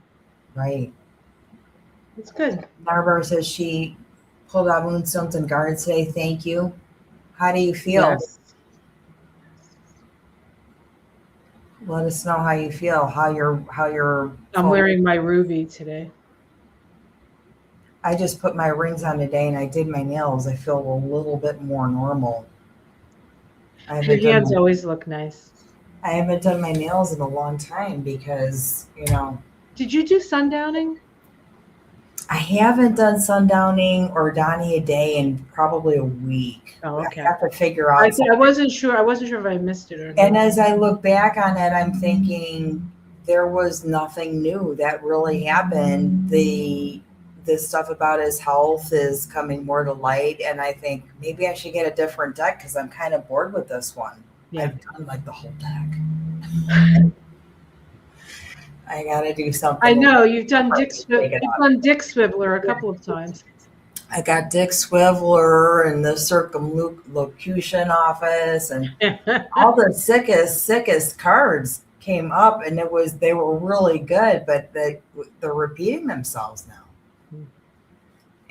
Right. it's good. Barbara says she pulled out moonstones and gardens today. Thank you. How do you feel? Yes. Let us know how you feel. How you're. I'm wearing my ruby today. I just put my rings on today and I did my nails. I feel a little bit more normal. I Your haven't done hands my always look nice. I haven't done my nails in a long time because Did you do sundowning? I haven't done sundowning or Donnie a day in probably a week. Oh, I okay. have to figure out I something. wasn't sure. I wasn't sure if I missed it or And not. as I look back on it, I'm thinking there was nothing new that really happened. The stuff about his health is coming more to light, and I think maybe I should get a different deck because I'm kind of bored with this one. Yeah. I've done like the whole deck. I got to do I something. know you've done Take it You've up. done Dick Swiveler a couple of times. I got Dick Swiveler and the circumlocution office and all the sickest cards came up, and they were really good, but they're repeating themselves now.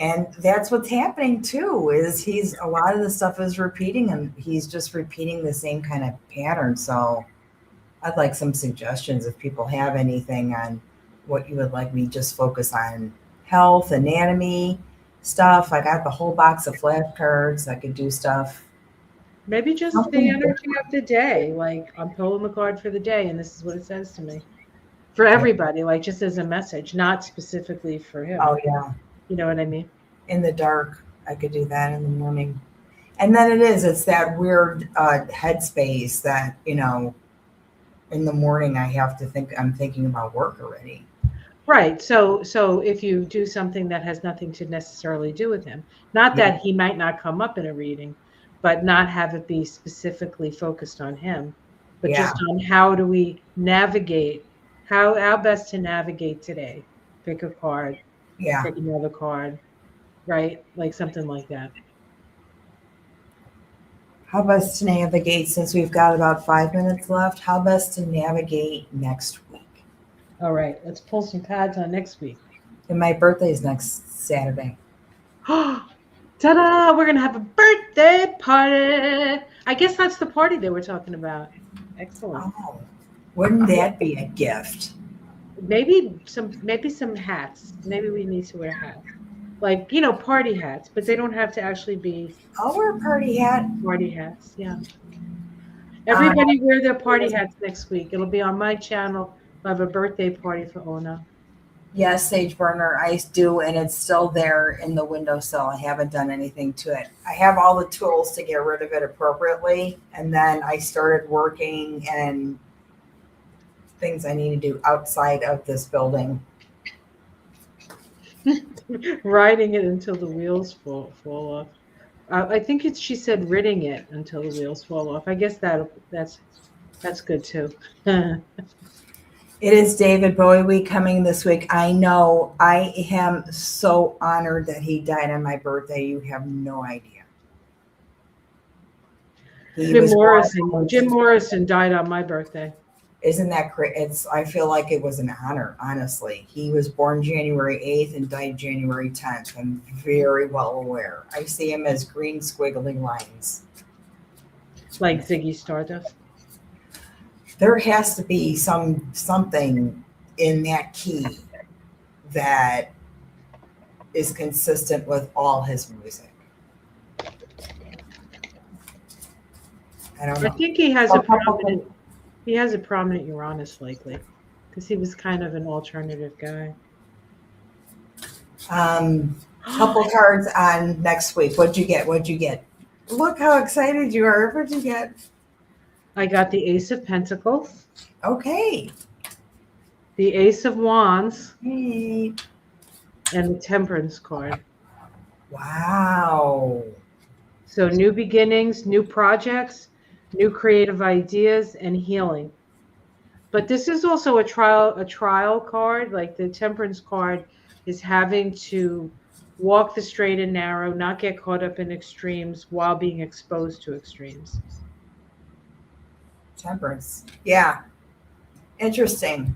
And that's what's happening too, is he's a lot of the stuff is repeating, and he's just repeating the same kind of pattern. So I'd like some suggestions if people have anything on what you would like me just focus on. Health, anatomy stuff. I got the whole box of flashcards. I could do stuff. Maybe just the Something energy different. of the day. Like I'm pulling the card for the day, and this is what it says to me. For everybody, like just as a message, not specifically for him. Oh yeah. You know what I mean? In the dark. I could do that in the morning. And then it's that weird headspace that, in the morning I'm thinking about work already. Right. So if you do something that has nothing to necessarily do with him, not Yeah. that he might not come up in a reading, but not have it be specifically focused on him, but Yeah. just on how do we navigate, how best to navigate today. Pick a card, Yeah. pick another card, right? Like something like that. How best to navigate, since we've got about 5 minutes left, how best to navigate next week? All right, let's pull some cards on next week. And my birthday is next Saturday. Ta-da! We're gonna have a birthday party. I guess that's the party they were talking about. Excellent. Oh, wouldn't that be a gift? Maybe some hats. Maybe we need to wear hats. Like, party hats, but they don't have to actually be I'll wear a party hat. party hats. Yeah. Everybody wear their party hats next week. It'll be on my channel. I'll have a birthday party for Ona. Yes, Sage Burner, I do, and it's still there in the windowsill. I haven't done anything to it. I have all the tools to get rid of it appropriately, and then I started working and things I need to do outside of this building. Riding it until the wheels fall off. I think she said ridding it until the wheels fall off. I guess that's good too. It is David Bowie week coming this week. I know. I am so honored that he died on my birthday. You have no idea. Jim Morrison died on my birthday. Isn't that great? I feel like it was an honor, honestly. He was born January 8th and died January 10th. I'm very well aware. I see him as green squiggly lines. Like Ziggy Stardust. There has to be something in that key that is consistent with all his music. I don't know. I think he has a prominent Uranus lately, because he was kind of an alternative guy. Couple cards on next week. What'd you get? Look how excited you are. What'd you get? I got the Ace of Pentacles. Okay. The Ace of Wands. Hey. And the Temperance card. Wow. So new beginnings, new projects, new creative ideas, and healing. But this is also a trial card. Like the Temperance card is having to walk the straight and narrow, not get caught up in extremes while being exposed to extremes. Temperance. Yeah. Interesting.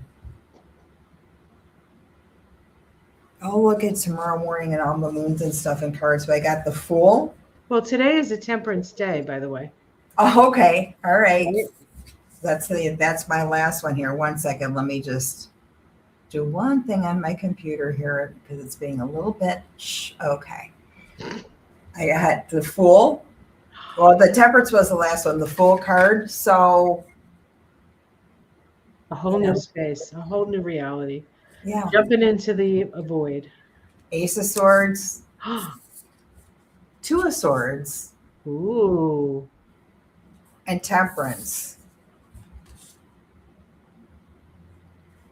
I'll look at tomorrow morning and all the moons and stuff and cards. But I got the Fool. Well, today is a Temperance Day, by the way. Oh, okay. All right. That's my last one here. 1 second. Let me just do one thing on my computer here because it's being a little bit. Okay. I got the Fool. Well, the Temperance was the last one. The Fool card. So a whole new space, a whole new reality. Yeah. Jumping into the void. Ace of Swords. Two of Swords. Ooh. And Temperance.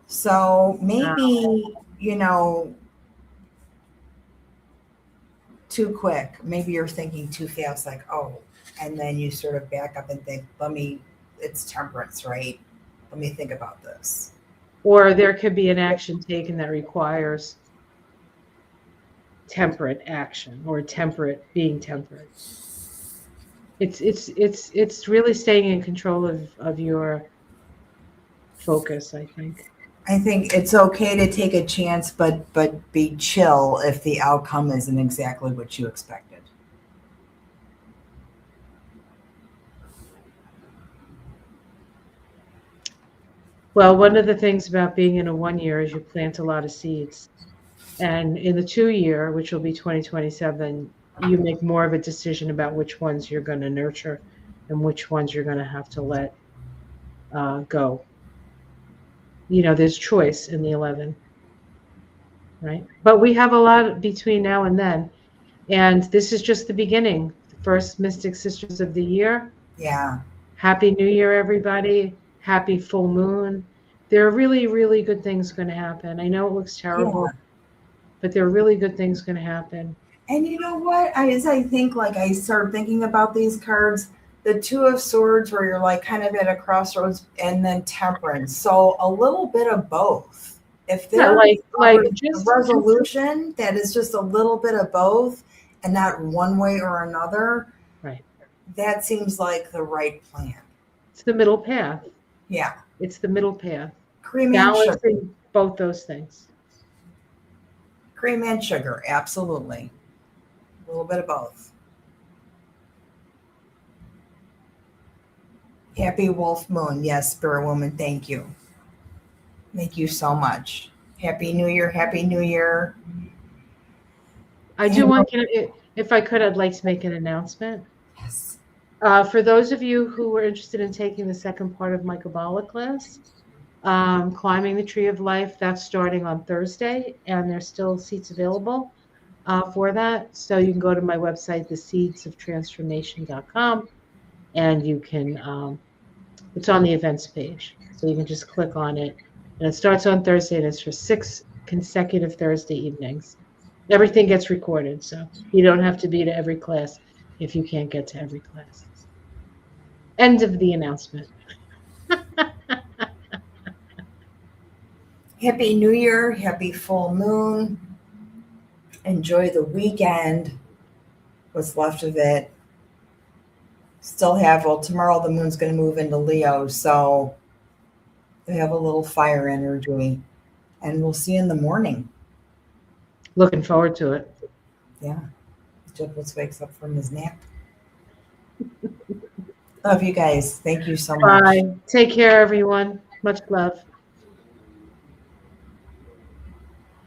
So maybe, too quick. Maybe you're thinking too fast, like, oh, and then you sort of back up and think, it's Temperance, right? Let me think about this. Or there could be an action taken that requires temperate action or being temperate. It's really staying in control of your focus, I think. I think it's okay to take a chance, but be chill if the outcome isn't exactly what you expected. Well, one of the things about being in a 1 year is you plant a lot of seeds. And in the 2 year, which will be 2027, you make more of a decision about which ones you're going to nurture and which ones you're going to have to let go. There's choice in the 11, right? But we have a lot between now and then. And this is just the beginning. The first Mystic Sisters of the year. Yeah. Happy New Year, everybody. Happy full moon. There are really, really good things going to happen. I know it looks terrible, but there are really good things going to happen. And you know what? As I think, I start thinking about these cards, the Two of Swords, where you're kind of at a crossroads, and then Temperance. So a little bit of both. If there's a resolution that is just a little bit of both and not one way or another, right? That seems like the right plan. It's the middle path. Yeah. It's the middle path. Cream and sugar. Balancing both those things. Cream and sugar, absolutely. A little bit of both. Happy Wolf Moon. Yes, Spirit Woman, thank you. Thank you so much. Happy New Year. Happy New Year. I do want to, if I could, I'd like to make an announcement. Yes. For those of you who were interested in taking the second part of my Kabbalah class, Climbing the Tree of Life, that's starting on Thursday, and there's still seats available for that. So you can go to my website, theseedsoftransformation.com, and you can It's on the events page. So you can just click on it. And it starts on Thursday and it's for 6 consecutive Thursday evenings. Everything gets recorded, so you don't have to be to every class if you can't get to every class. End of the announcement. Happy New Year, happy full moon. Enjoy the weekend, what's left of it. Still have, well, tomorrow the moon's going to move into Leo, so we have a little fire energy. And we'll see you in the morning. Looking forward to it. Yeah. Jibbs wakes up from his nap. Love you guys. Thank you so much. Bye. Take care, everyone. Much love.